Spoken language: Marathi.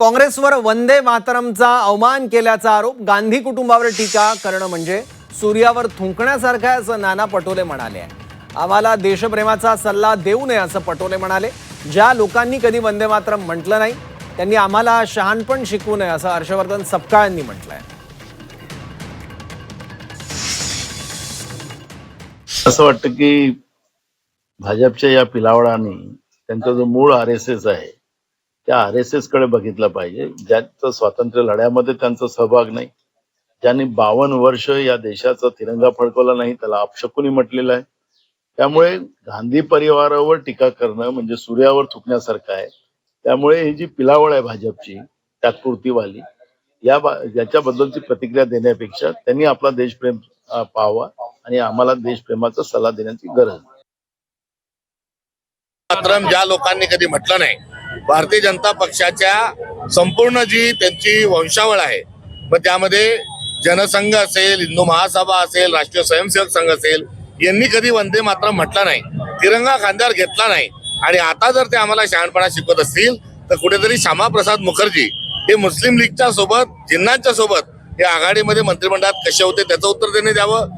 काँग्रेसवर वंदे मातरमचा अवमान केल्याचा आरोप, गांधी कुटुंबावर टीका करणं म्हणजे सूर्यावर थुंकण्यासारखं आहे असं नाना पटोले म्हणाले. आम्हाला देशप्रेमाचा सल्ला देऊ नये असं पटोले म्हणाले. ज्या लोकांनी कधी वंदे मातरम म्हटलं नाही त्यांनी आम्हाला शहाणपण शिकवू नये असं हर्षवर्धन सपकाळांनी म्हटलंय. असं वाटतं की भाजपच्या या पिलावळांनी त्यांचा जो मूळ आरएसएस आहे त्या आरएसएस कडे बघितलं पाहिजे, ज्याचं स्वातंत्र्य लढ्यामध्ये त्यांचा सहभाग नाही, ज्यांनी 52 वर्ष या देशाचा तिरंगा फडकवला नाही, त्याला अपशकुनी म्हटलेलं आहे. त्यामुळे गांधी परिवारावर टीका करणं म्हणजे सूर्यावर थुकण्यासारखं आहे. त्यामुळे ही जी पिलावळ आहे भाजपची तात्पुरतीवाली, याच्याबद्दलची प्रतिक्रिया देण्यापेक्षा त्यांनी आपला देशप्रेम पाहावा आणि आम्हाला देशप्रेमाचा सल्ला देण्याची गरज आहे. मातरम ज्या लोकांनी कधी म्हटलं नाही, भारतीय जनता पक्षाच्या संपूर्ण जी त्यांची वंशावळ आहे, मग त्यामध्ये जनसंघ असेल, हिंदू महासभा असेल, राष्ट्रीय स्वयंसेवक संघ असेल, यांनी कधी वंदे मातरम म्हटलं नाही, तिरंगा खांद्यावर घेतला नाही. आणि आता जर ते आम्हाला शहाणपणा शिकवत असतील तर कुठेतरी श्यामाप्रसाद मुखर्जी हे मुस्लिम लीगच्या सोबत, जिन्नांच्या सोबत हे आघाडीमध्ये मंत्रिमंडळात कसे होते त्याचं उत्तर त्यांनी द्यावं.